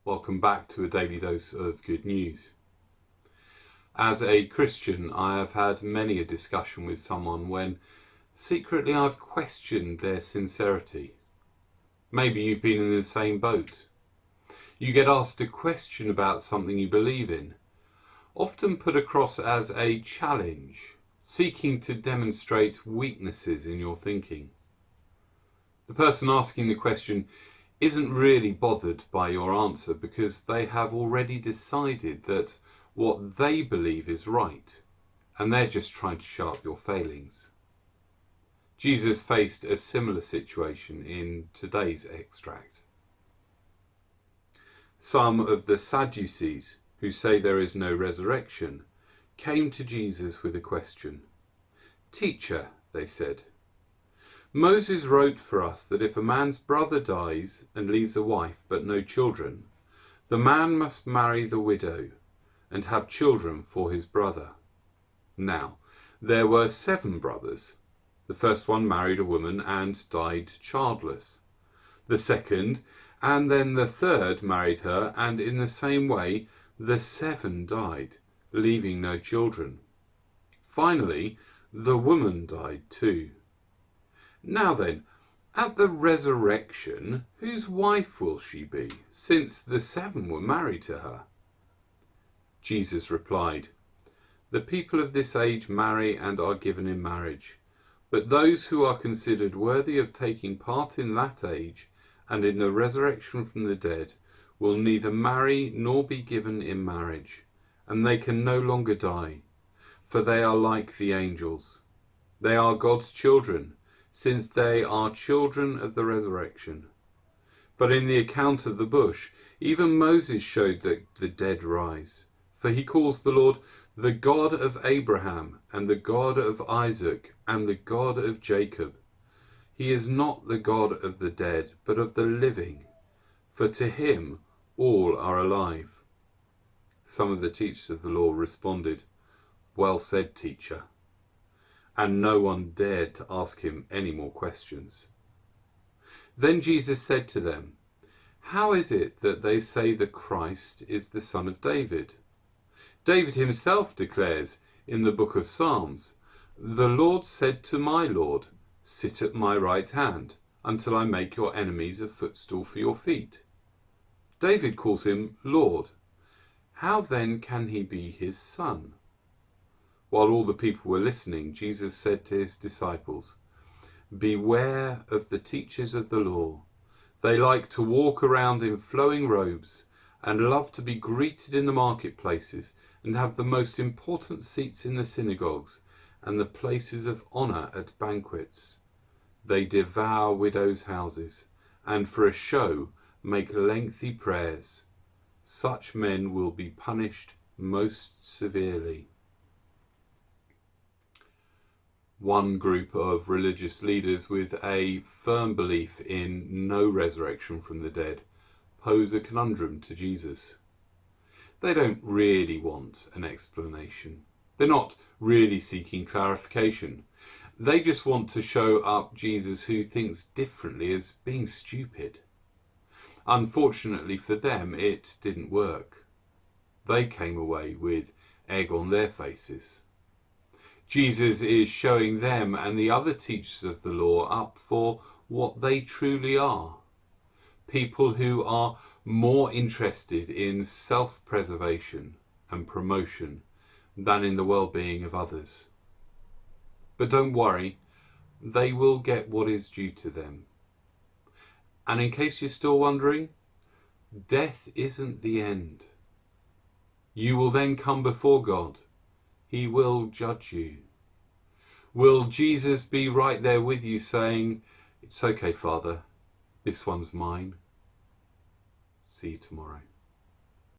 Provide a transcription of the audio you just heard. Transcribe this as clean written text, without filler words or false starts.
Welcome back to a daily dose of good news. As a Christian, I have had many a discussion with someone when secretly I've questioned their sincerity. Maybe you've been in the same boat. You get asked a question about something you believe in, often put across as a challenge, seeking to demonstrate weaknesses in your thinking. The person asking the question isn't really bothered by your answer because they have already decided that what they believe is right, and they're just trying to show up your failings. Jesus faced a similar situation in today's extract. Some of the Sadducees, who say there is no resurrection, came to Jesus with a question. "Teacher," they said, "Moses wrote for us that if a man's brother dies and leaves a wife but no children, the man must marry the widow and have children for his brother. Now, there were 7 brothers. The first one married a woman and died childless. The second and then the third married her, and in the same way the 7 died, leaving no children. Finally, the woman died too. Now then, at the resurrection, whose wife will she be, since the 7 were married to her?" Jesus replied, "The people of this age marry and are given in marriage, but those who are considered worthy of taking part in that age and in the resurrection from the dead will neither marry nor be given in marriage, and they can no longer die, for they are like the angels. They are God's children, since they are children of the resurrection. But in the account of the bush, even Moses showed that the dead rise, for he calls the Lord the God of Abraham and the God of Isaac and the God of Jacob. He is not the God of the dead, but of the living, for to him all are alive." Some of the teachers of the law responded, "Well said, teacher," and no one dared to ask him any more questions. Then Jesus said to them, "How is it that they say the Christ is the son of David? David himself declares in the book of Psalms, 'The Lord said to my Lord, sit at my right hand, until I make your enemies a footstool for your feet.' David calls him Lord. How then can he be his son?" While all the people were listening, Jesus said to his disciples, "Beware of the teachers of the law. They like to walk around in flowing robes and love to be greeted in the marketplaces and have the most important seats in the synagogues and the places of honour at banquets. They devour widows' houses and for a show make lengthy prayers. Such men will be punished most severely." One group of religious leaders with a firm belief in no resurrection from the dead pose a conundrum to Jesus. They don't really want an explanation. They're not really seeking clarification. They just want to show up Jesus who thinks differently as being stupid. Unfortunately for them, it didn't work. They came away with egg on their faces. Jesus is showing them and the other teachers of the law up for what they truly are. People who are more interested in self-preservation and promotion than in the well-being of others. But don't worry, they will get what is due to them. And in case you're still wondering, death isn't the end. You will then come before God. He will judge you. Will Jesus be right there with you saying, "It's okay, Father, this one's mine"? See you tomorrow.